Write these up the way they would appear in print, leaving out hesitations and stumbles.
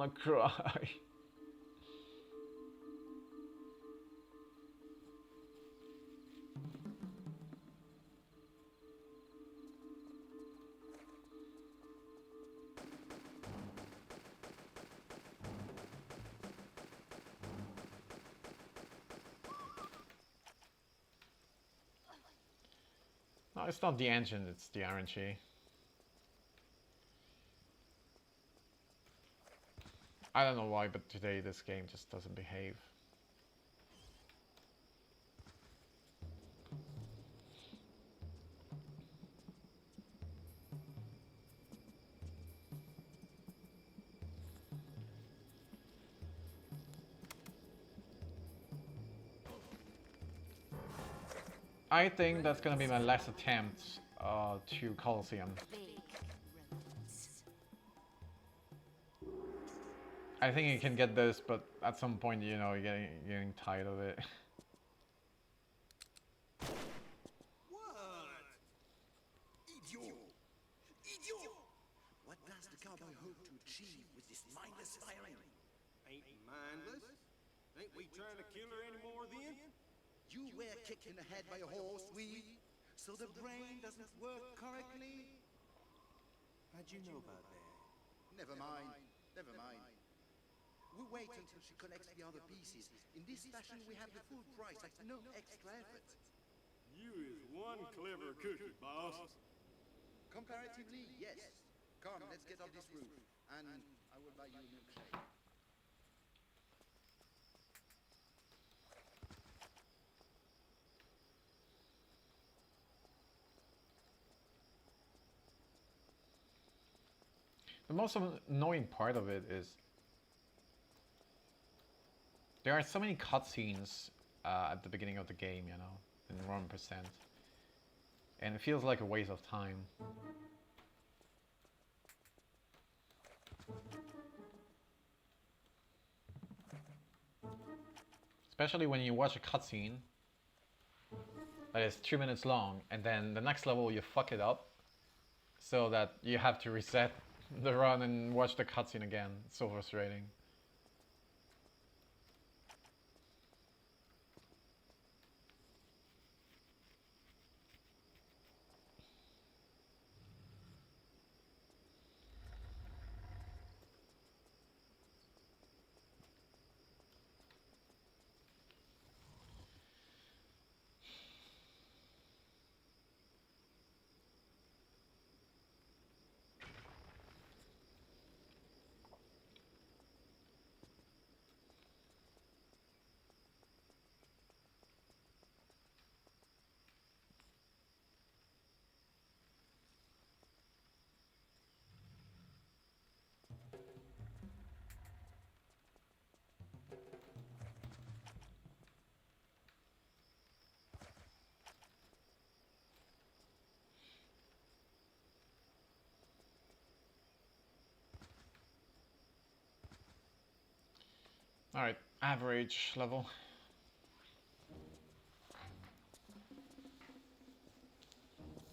gonna cry. No, it's not the engine, it's the RNG. I don't know why, but today this game just doesn't behave. I think that's gonna be my last attempt to Colosseum. I think you can get this, but at some point, you know, you're getting tired of it. What? Idiot! Idiot! What does the cowboy hope to achieve with this mindless firing? Ain't mindless? Ain't we trying to kill her anymore then? You were kicked in the head by a horse, so the brain doesn't work correctly? How'd you know about that? Never mind, never mind. We'll wait until she connects the other pieces. In this fashion, we have the full price at no extra effort. You is one clever cookie, boss. Comparatively, yes. Come, let's get off this roof, and I will buy you a milkshake. The most annoying part of it is there are so many cutscenes at the beginning of the game, you know, in 1%. And it feels like a waste of time. Especially when you watch a cutscene that is 2 minutes long, and then the next level you fuck it up, so that you have to reset the run and watch the cutscene again. It's so frustrating. Alright, average level.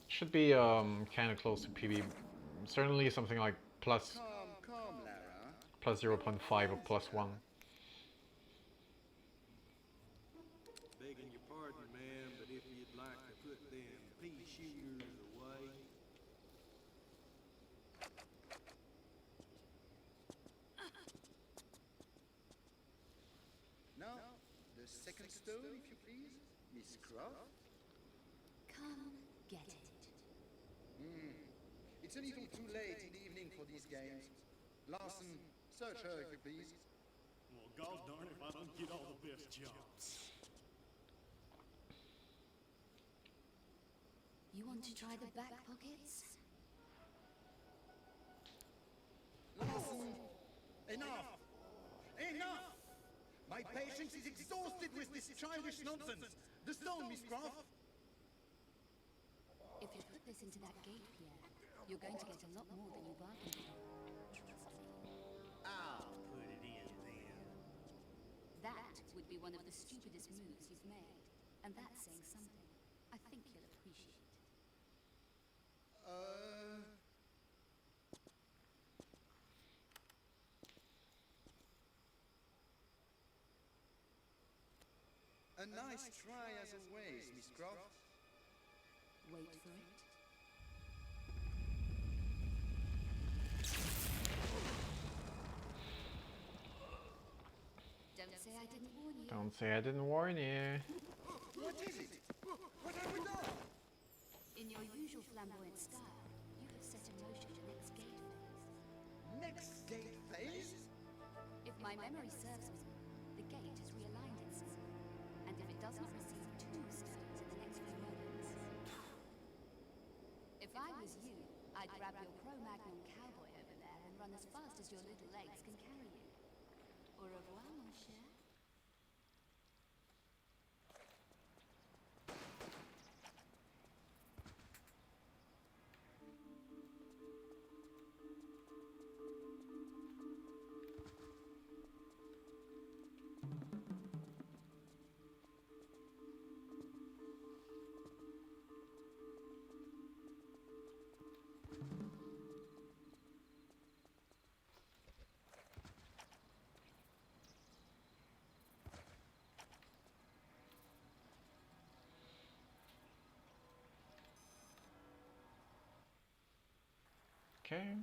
Should be kind of close to PB. Certainly something like plus Come, Lara. plus 0.5 or plus 1. Begging your pardon, ma'am, but if you'd like to put them pea shooters away. Now, the second stone, if you please, Miss Croft. Come, get it. It's a little too late in the evening for these games. Larson, search her, if you please. Well, gosh darn if I don't get all the best jobs. You want to try the back pockets? Larson! Enough! Enough! My patience is exhausted with this childish nonsense. The stone, Miss Croft. If you put this into that gate, Pierre, you're going to get a lot more than you bargained for. Trust me. I'll Put it in then. That would be one of the stupidest moves you've made. And that's saying something. I think you'll appreciate. A nice try as always, Miss Croft. Wait for it. Don't say I didn't warn you. Don't say I didn't warn you. What is it? What have we done? In your usual flamboyant style, you have set in motion the next gate phase. Next gate phase? If my memory serves me, the gate has realigned itself. And if it does not receive 2 stones in the next few moments... If I was you, I'd grab your Cro-Magnon cowboy over there and run as fast as your little legs can carry you. Au revoir, mon cher. Okay.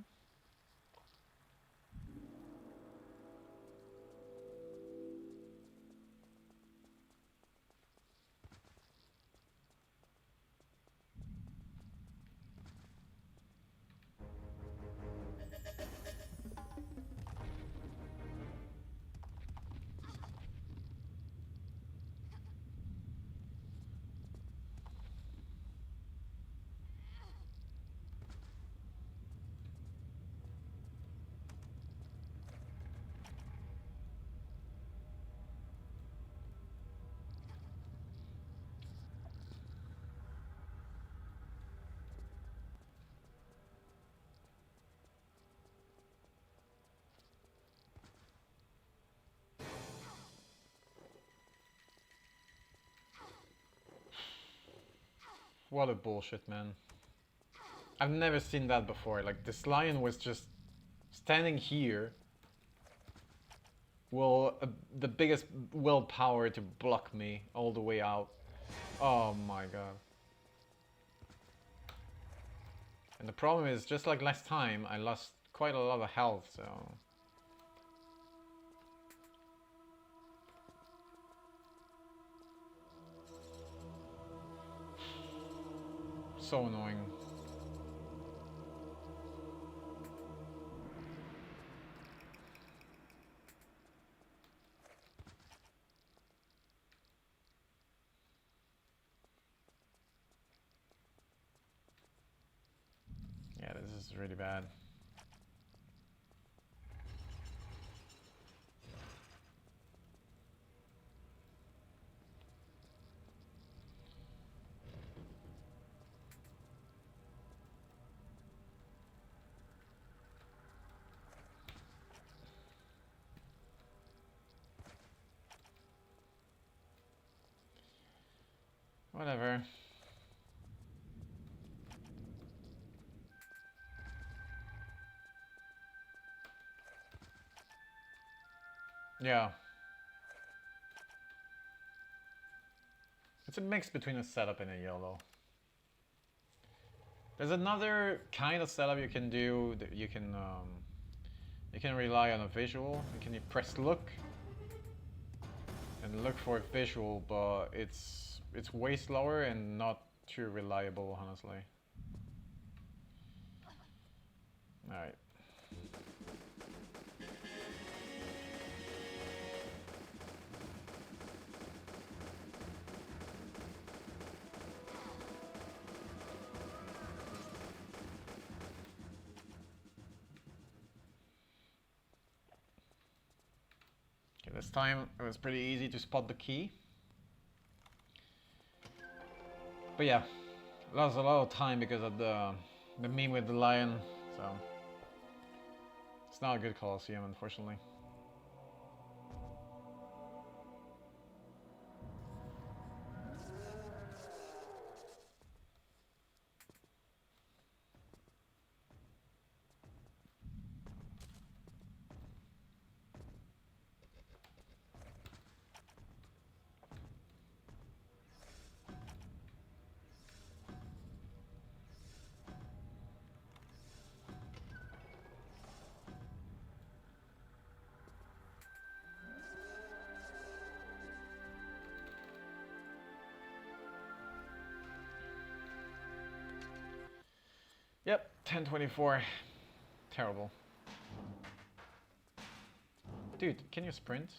What a bullshit, man. I've never seen that before. Like, this lion was just standing here. Well, the biggest willpower to block me all the way out. Oh my god. And the problem is, just like last time, I lost quite a lot of health, so... So annoying. Yeah, this is really bad. Whatever. Yeah. It's a mix between a setup and a YOLO. There's another kind of setup you can do that you can rely on a visual. You can press look and look for a visual, but it's way slower and not too reliable, honestly. All right. Okay, this time it was pretty easy to spot the key. But yeah, lost a lot of time because of the meme with the lion, so it's not a good Colosseum, unfortunately. Yep, 10:24. Terrible. Dude, can you sprint?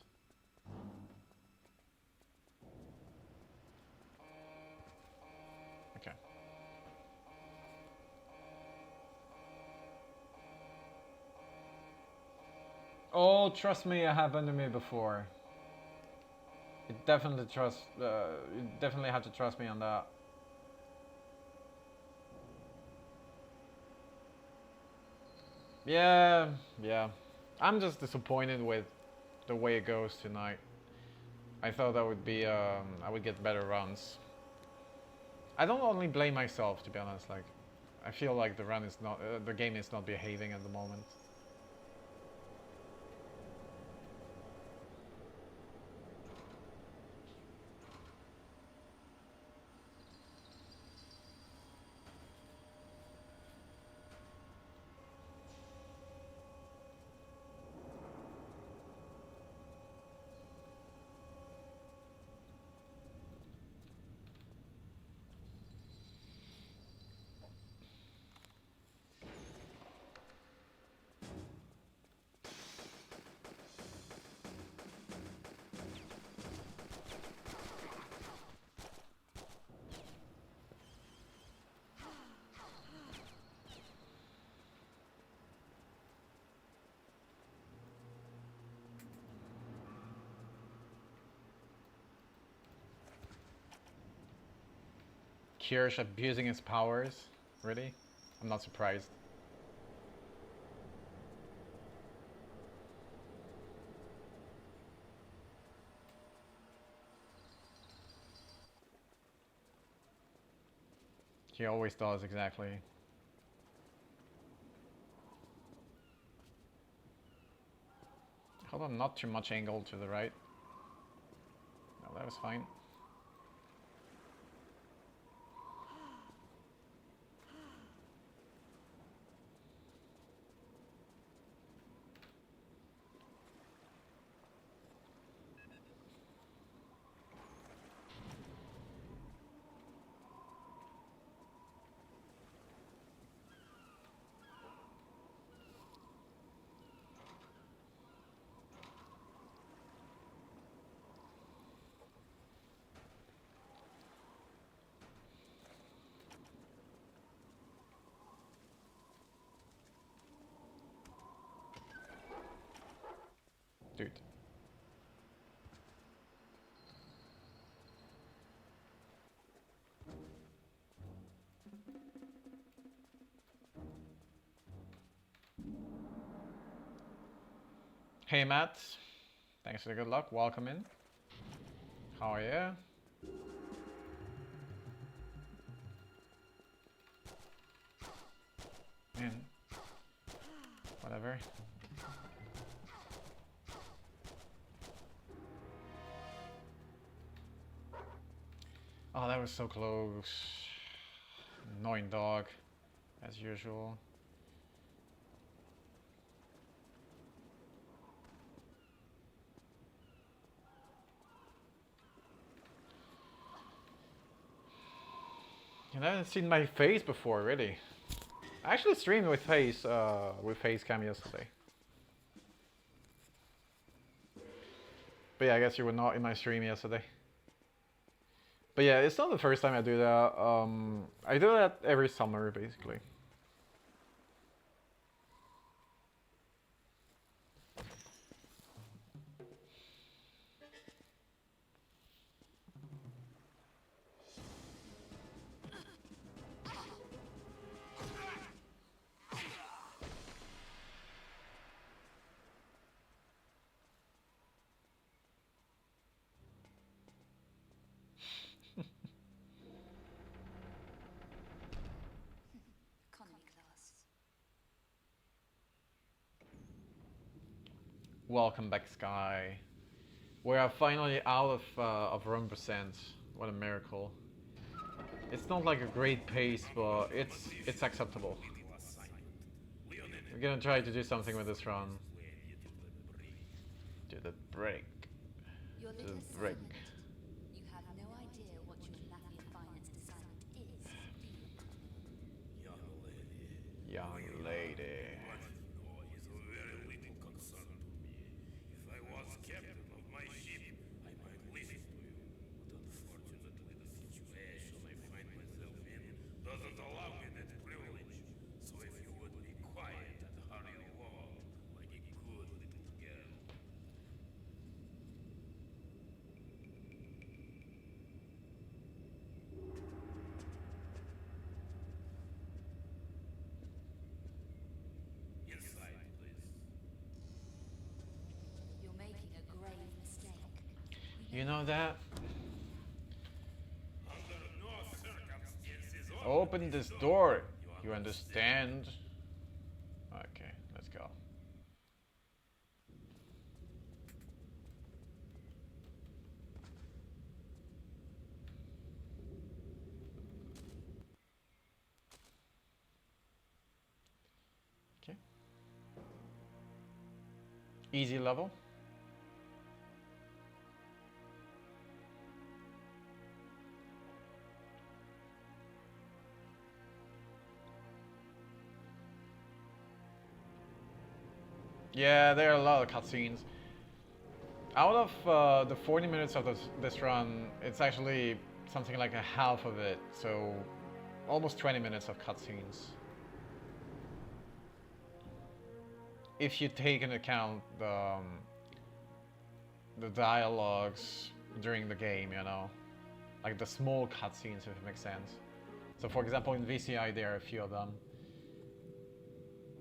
Okay. Oh, trust me, it happened to me before. You definitely have to trust me on that. Yeah. I'm just disappointed with the way it goes tonight. I thought that would be, I would get better runs. I don't only blame myself, to be honest. Like, I feel like the run is not, the game is not behaving at the moment. Kirsch abusing his powers? Really? I'm not surprised. He always does, exactly. Hold on, not too much angle to the right. No, that was fine. Dude. Hey Matt, thanks for the good luck, welcome in. How are you? Man, whatever. Oh, that was so close. Annoying dog, as usual. You haven't seen my face before, really. I actually streamed with face cam yesterday. But yeah, I guess you were not in my stream yesterday. But yeah, it's not the first time I do that. I do that every summer, basically. Economy class. Welcome back, Sky. We are finally out of run percent. What a miracle. It's not like a great pace, but it's acceptable. We're gonna try to do something with this run. Do the break. Your To little the break. assignment. You have no idea what your Mafia Finance assignment is, do you? Young lady, young lady. Is of very little concern to me. If I was captain of my ship, I might listen to you. But unfortunately, the situation I find myself in doesn't allow me that privilege. So if you would be quiet and hurry along, like a good little girl. Inside, please. You're making a grave mistake. You know that? Under no circumstances. Open this door. You understand? Okay, let's go. Okay. Easy level. Yeah, there are a lot of cutscenes. Out of the 40 minutes of this run, it's actually something like a half of it, so almost 20 minutes of cutscenes. If you take into account the dialogues during the game, you know, like the small cutscenes, if it makes sense. So for example, in VCI there are a few of them.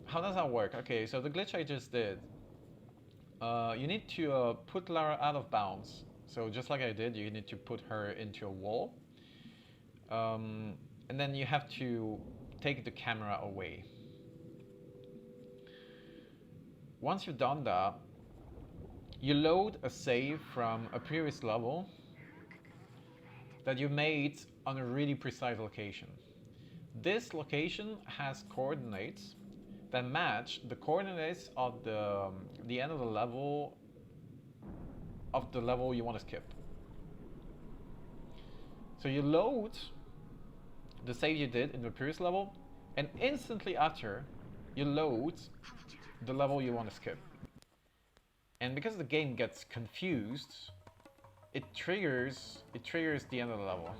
How does that work? Okay, so the glitch I just did, you need to put Lara out of bounds. So just like I did, you need to put her into a wall. And then you have to take the camera away. Once you've done that, you load a save from a previous level that you made on a really precise location. This location has coordinates that match the coordinates of the end of the level you want to skip. So you load the save you did in the previous level, and instantly after, you load the level you want to skip. And because the game gets confused, it triggers the end of the level.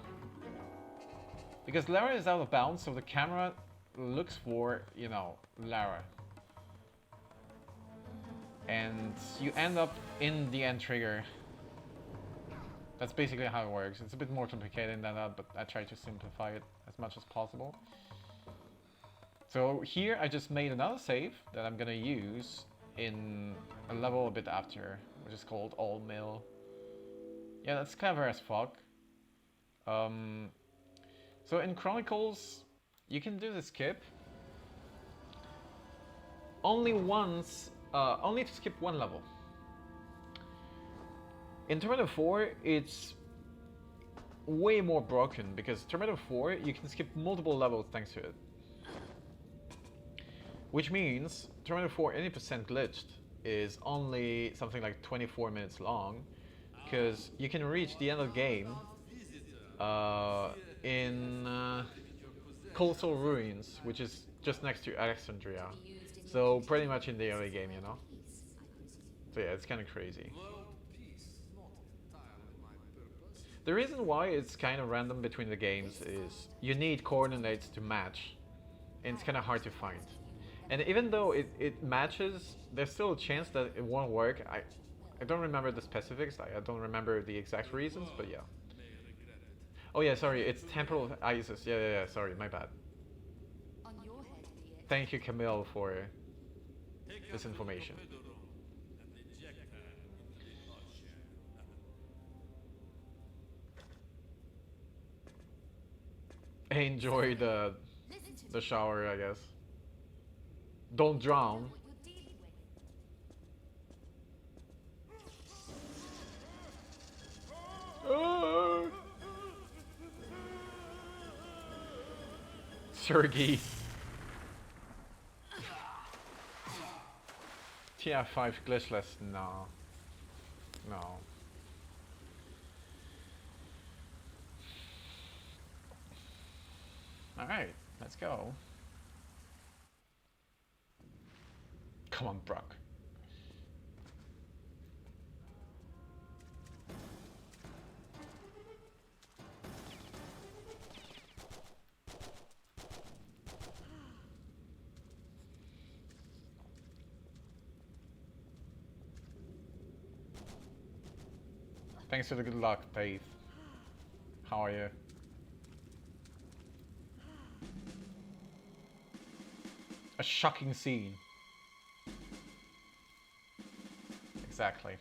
Because Lara is out of bounds, so the camera looks for, you know, Lara. And you end up in the end trigger. That's basically how it works. It's a bit more complicated than that, but I try to simplify it as much as possible. So here I just made another save that I'm gonna use in a level a bit after, which is called All Mill. Yeah, that's clever as fuck. So in Chronicles, you can do the skip only once, only to skip one level. In Terminator 4, it's way more broken because Terminator 4, you can skip multiple levels thanks to it. Which means Terminator 4 80% glitched is only something like 24 minutes long, because you can reach the end of the game in Coastal Ruins, which is just next to Alexandria. So pretty much in the early game, you know? So yeah, it's kind of crazy. The reason why it's kind of random between the games is you need coordinates to match, and it's kind of hard to find. And even though it matches, there's still a chance that it won't work. I don't remember the specifics, I don't remember the exact reasons, but yeah. Oh yeah, sorry, it's Temple of Isis. Yeah, sorry, my bad. On your head be it. Thank you, Camille, for this information. Enjoy the shower, I guess. Don't drown. What you're dealing with. Sergey. TF5 glitchless, no. No. Alright, let's go. Come on, Brock. Thanks for the good luck, Faith. How are you? A shocking scene. Exactly.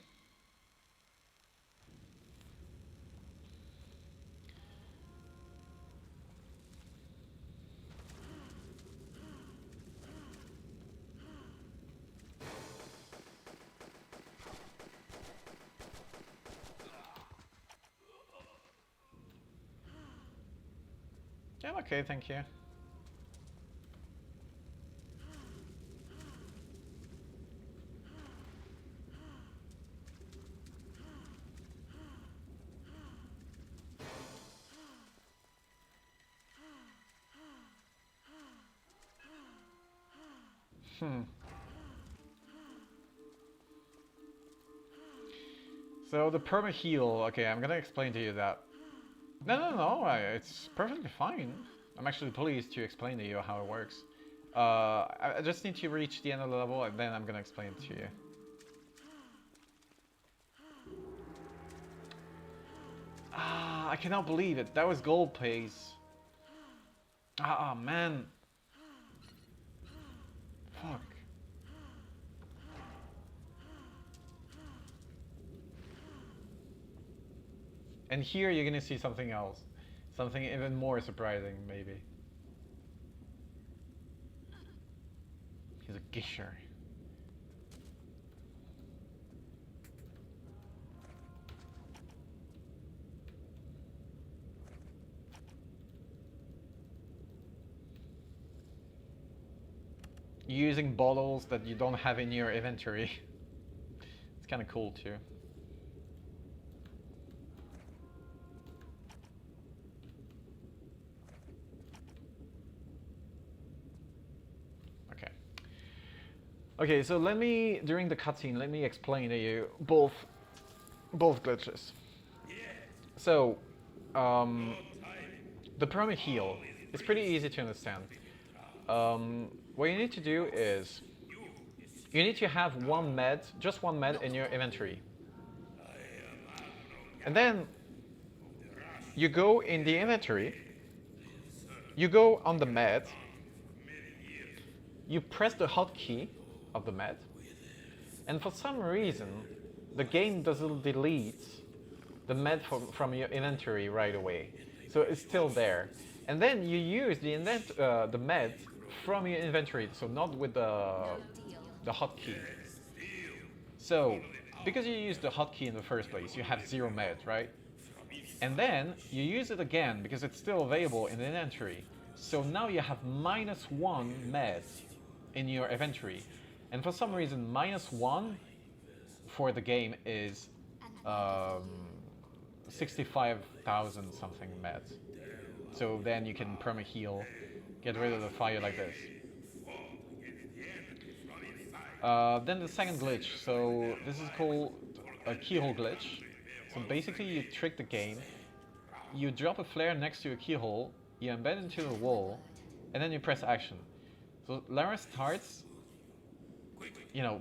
Yeah, I'm okay, thank you. So the perma heal, okay, I'm gonna explain to you that. No, it's perfectly fine. I'm actually pleased to explain to you how it works. I just need to reach the end of the level and then I'm gonna explain it to you. Ah, I cannot believe it. That was gold pace. Ah, man. Fuck. And here you're gonna see something else. Something even more surprising, maybe. He's a gisher. Using bottles that you don't have in your inventory. It's kind of cool too. Okay. Okay, so during the cutscene, let me explain to you both glitches. So, the perma heal is pretty easy to understand. What you need to do is, you need to have just one med in your inventory. And then, you go in the inventory, you go on the med, you press the hotkey of the med, and for some reason, the game doesn't delete the med from your inventory right away. So it's still there. And then you use the med from your inventory, so not with the hotkey. So, because you used the hotkey in the first place, you have 0 med, right? And then you use it again because it's still available in the inventory. So now you have -1 med in your inventory. And for some reason, -1 for the game is 65,000 something med. So then you can perma heal, get rid of the fire like this. Then the second glitch. So this is called a keyhole glitch. So basically you trick the game. You drop a flare next to a keyhole, you embed into the wall, and then you press action. So Lara starts,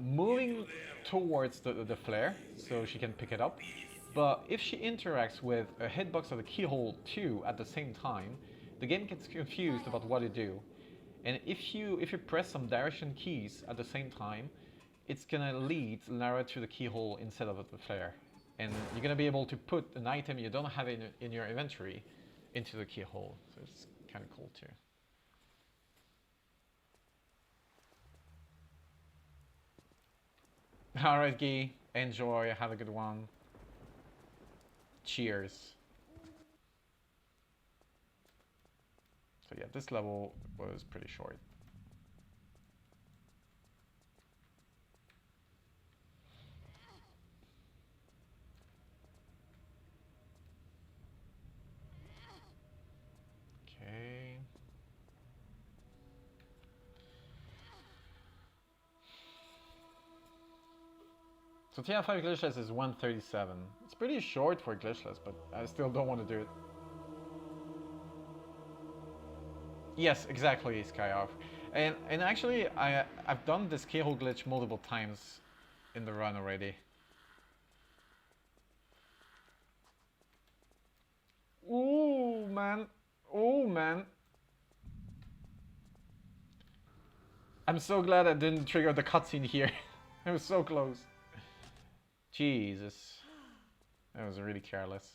moving towards the flare so she can pick it up. But if she interacts with a hitbox of the keyhole too at the same time, the game gets confused about what to do. And if you press some direction keys at the same time, it's gonna lead Lara to the keyhole instead of the flare. And you're gonna be able to put an item you don't have in your inventory into the keyhole. So it's kind of cool too. Alright, Guy, enjoy, have a good one. Cheers. So yeah, this level was pretty short. Okay. So TF5 glitchless is 137. It's pretty short for glitchless, but I still don't want to do it. Yes, exactly, Skyarf. And actually, I've done this keyhole glitch multiple times in the run already. Ooh, man. Oh, man. I'm so glad I didn't trigger the cutscene here. I was so close. Jesus. That was really careless.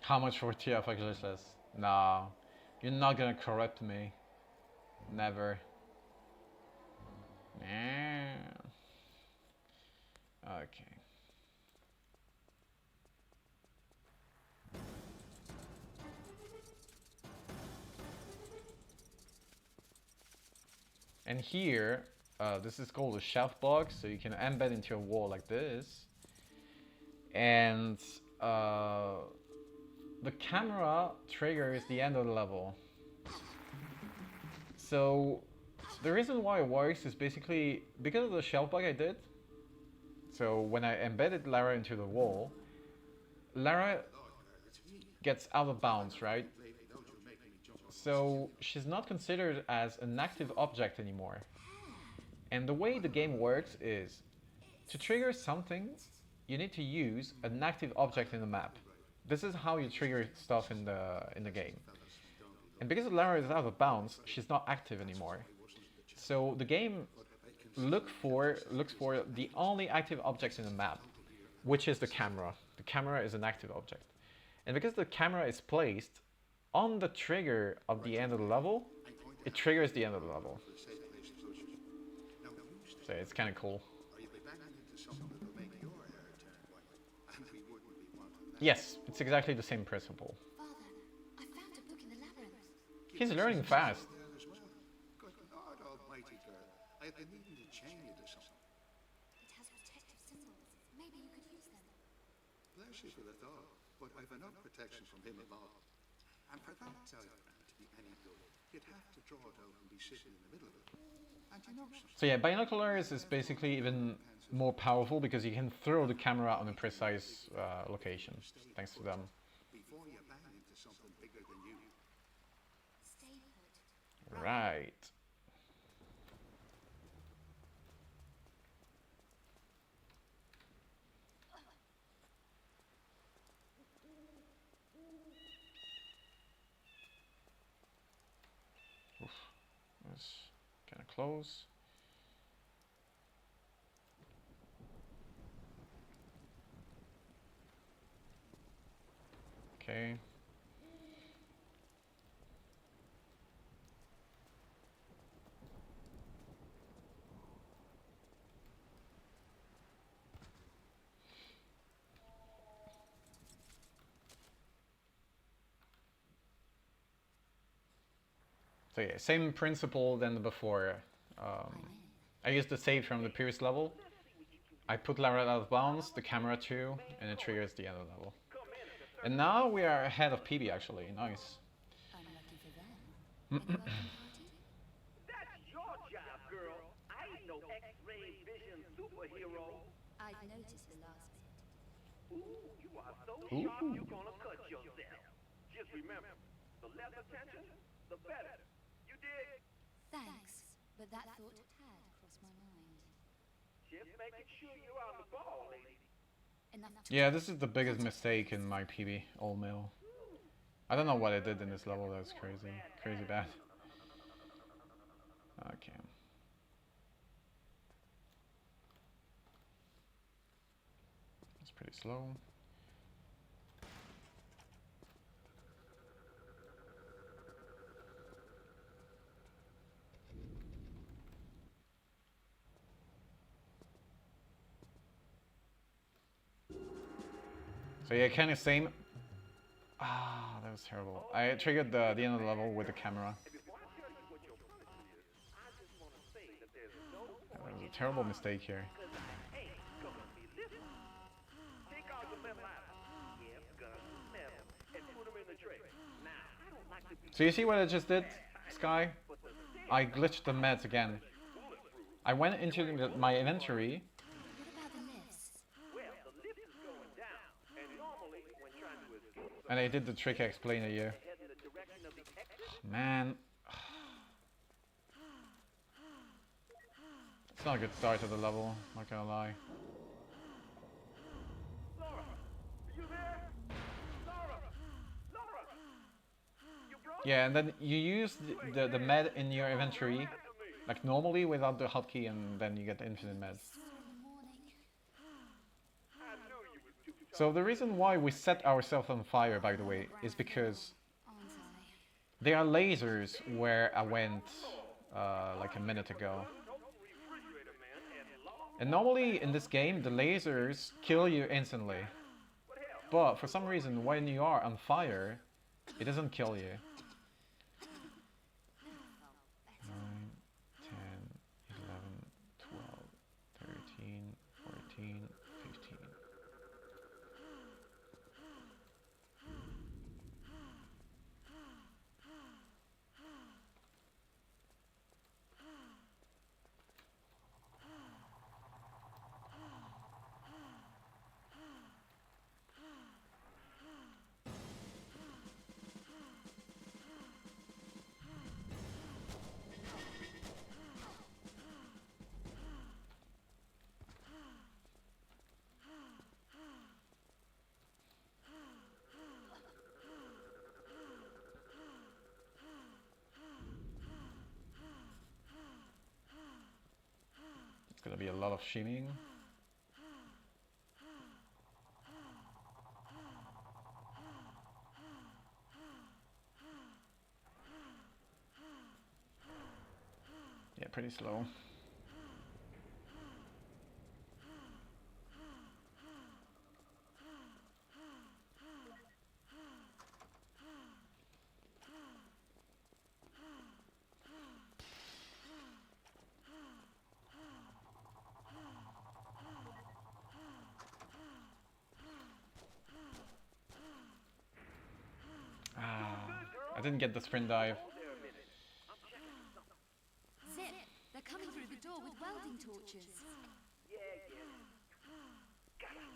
How much for TF glitchless? No. You're not gonna corrupt me. Never. Yeah. Okay. And here, this is called a shelf box, so you can embed into a wall like this. And the camera triggers the end of the level. So the reason why it works is basically because of the shelf bug I did. So when I embedded Lara into the wall, Lara gets out of bounds, right? So she's not considered as an active object anymore. And the way the game works is, to trigger something, you need to use an active object in the map. This is how you trigger stuff in the game. And because Lara is out of bounds, she's not active anymore. So the game looks for the only active object in the map, which is the camera. The camera is an active object. And because the camera is placed on the trigger of the end of the level, it triggers the end of the level. So it's kind of cool. Yes, it's exactly the same principle. Father, I found a book in the labyrinth. He's learning fast. Good Lord Almighty, girl. I've been needing to chain you to something. It has protective symbols. Maybe you could use them. Bless you for the thought, but I've enough protection from him involved. And for that diagram to be any good, you'd have to draw it out and be sitting in the middle of it. And you know something. So yeah, binoculars is basically even more powerful because you can throw the camera on a precise location, thanks to them. Before you bang into something bigger than you. Stay put. Right. Oof. That's kind of close. Okay. So yeah, same principle than before. I used the save from the previous level. I put Lara out of bounds, the camera too, and it triggers the end of the level. And now we are ahead of PB actually, nice. Unlucky for them. Any welcome party? That's your job, girl. I ain't no X-ray vision superhero. I've noticed the last bit. Ooh, you are so sharp you're gonna cut yourself. Just remember, the less attention, the better. You dig? Thanks, but that thought had crossed my mind. Just making sure you're on the ball, lady. Enough to Yeah, this is the biggest mistake in my PB, all mill. I don't know what I did in this level, that's crazy. Crazy bad. Okay. It's pretty slow. So yeah, kind of same. Ah, that was terrible. I triggered the end of the level with the camera. Before I terrible mistake here. Cause I ain't gonna be listening. Take all your metal items. Yep, guns and metal. And put them in the tray. Now, I don't like to be So you see what I just did, Sky? I glitched the meds again. I went into my inventory. What about the lifts? well, the lift is going down. And normally, when trying to escape, And I did the trick I explained to you. head in the direction of the exit. Man. It's not a good start to the level, not gonna lie. Laura, are you there? Laura! Laura! You broke? Yeah, and then you use the med in your inventory, like normally without the hotkey, and then you get infinite meds. Saw in the morning. I knew you would do it. So the reason why we set ourselves on fire, by the way, is because Aren't I? there are lasers where I went like a minute ago. And normally in this game, the lasers kill you instantly. But for some reason, when you are on fire, it doesn't kill you. 9, 10, 11, 12, 13, 14, 15. It's gonna be a lot of shimmying. Yeah, pretty slow. I didn't get the sprint dive. Zip, they're coming through the door with welding torches. Yeah. Got it.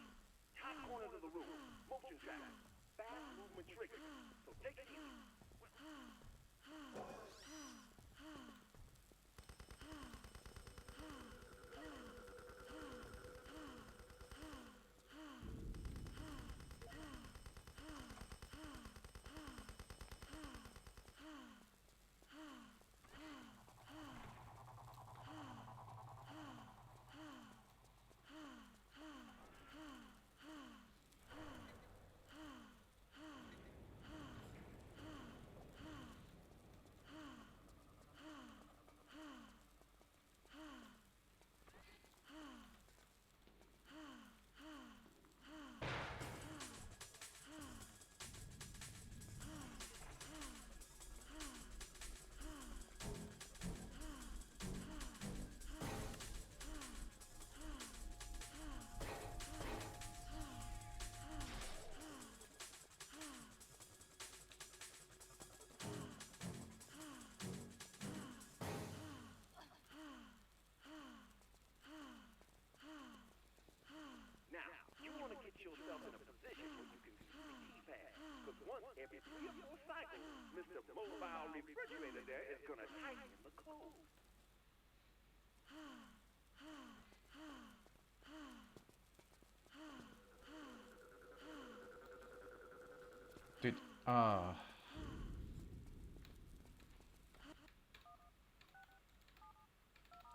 Top corners of the room. Motion tracker. Fast movement trigger. So take it easy. Now, you want to get yourself in a position where you can see the keypad. Because once every 3 or 4 cycles, Mr. Mobile Refrigerator there is going to tighten the close. Dude,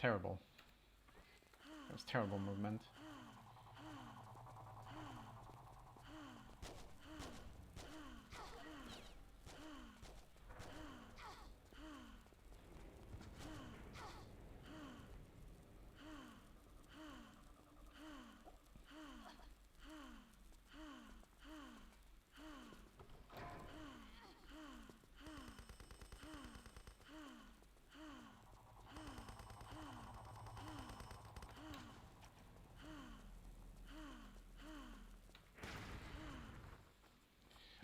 terrible. That was terrible movement.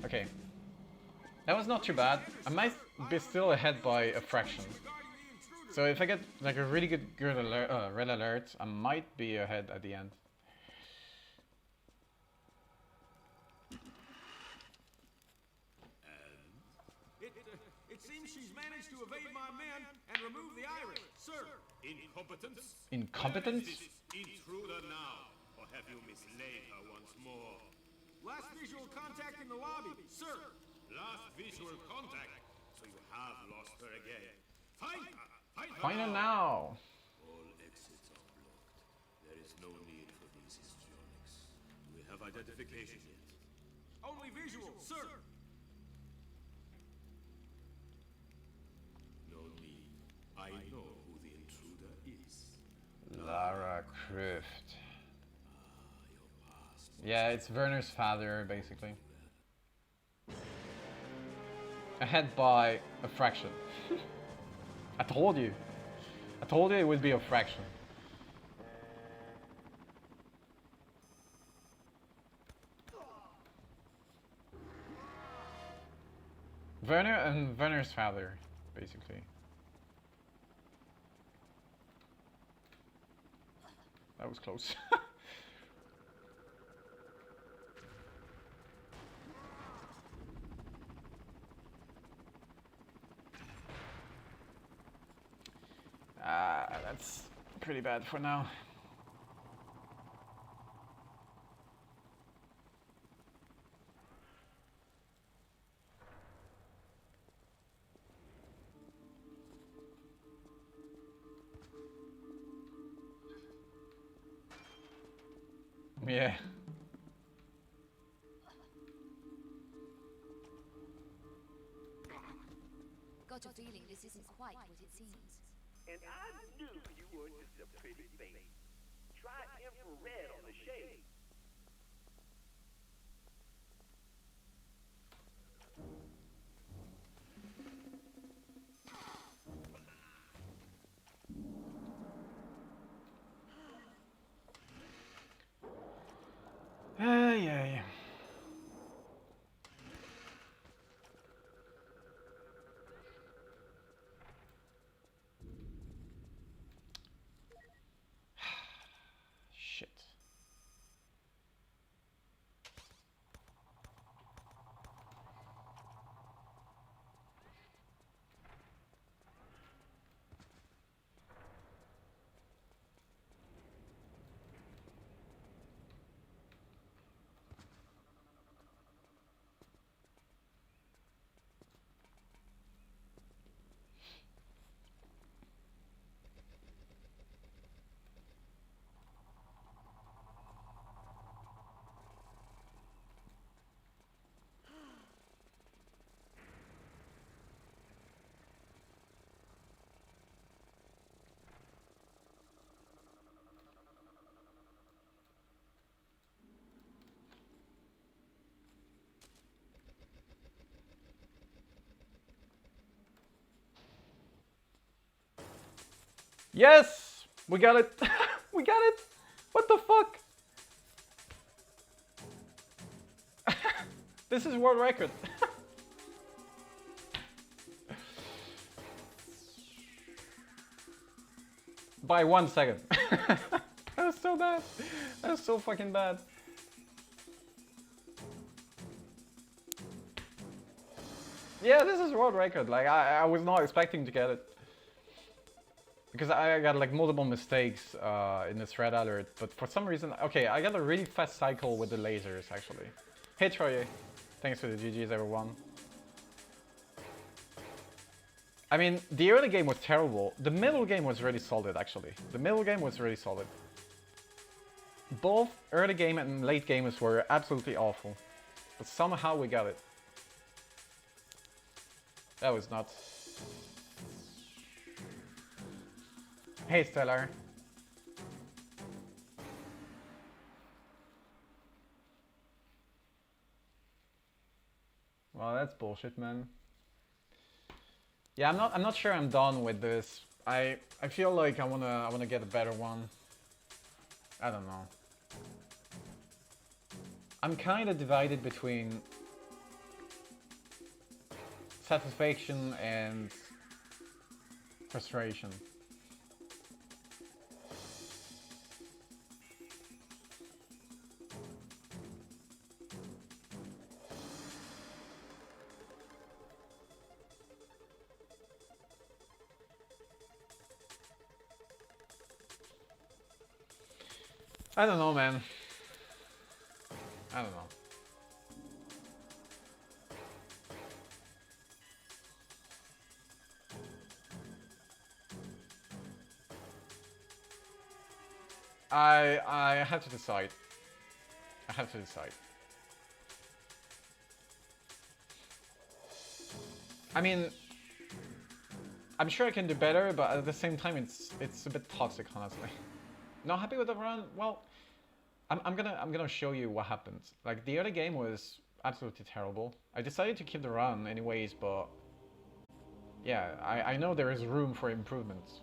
Okay. That was not too bad. I might be still ahead by a fraction. So if I get like a really good alert, red alert, I might be ahead at the end. It seems she's managed to evade my men and remove the iris, sir. Incompetence? Incompetence? Where is this intruder now? Or have you mislaid her once more? Last visual contact in the lobby, sir. Last visual contact? So you have lost her again. Find her! Find her now! All exits are blocked. There is no need for these histrionics. Do we have identification yet? Only visual, sir. No need. I know who the intruder is. Lara Croft. Your past. Yeah, it's Werner's father, basically. Ahead by a fraction. I told you. I told you it would be a fraction. Werner and Werner's father, basically. That was close. That's pretty bad for now. Yeah. Got a feeling this isn't quite what it seems. And I knew you weren't just a pretty face. Try infrared on the shade. Yeah. Shit. Yes! We got it! We got it! What the fuck? This is world record. By 1 second. That was so bad. That was so fucking bad. Yeah, this is world record. Like, I was not expecting to get it. Because I got like multiple mistakes in this red alert, but for some reason, okay, I got a really fast cycle with the lasers actually. Hey Troye, thanks for the GGs everyone. I mean, the early game was terrible. The middle game was really solid actually. The middle game was really solid. Both early game and late gamers were absolutely awful, but somehow we got it. That was nuts. Hey Stellar. Well, that's bullshit, man. Yeah, I'm not sure I'm done with this. I feel like I wanna get a better one. I don't know. I'm kind of divided between satisfaction and frustration. I don't know, man. I don't know. I have to decide. I have to decide. I mean, I'm sure I can do better, but at the same time, it's a bit toxic, honestly. Not happy with the run? Well, I'm gonna show you what happened. Like, the other game was absolutely terrible. I decided to keep the run anyways, but yeah, I know there is room for improvement.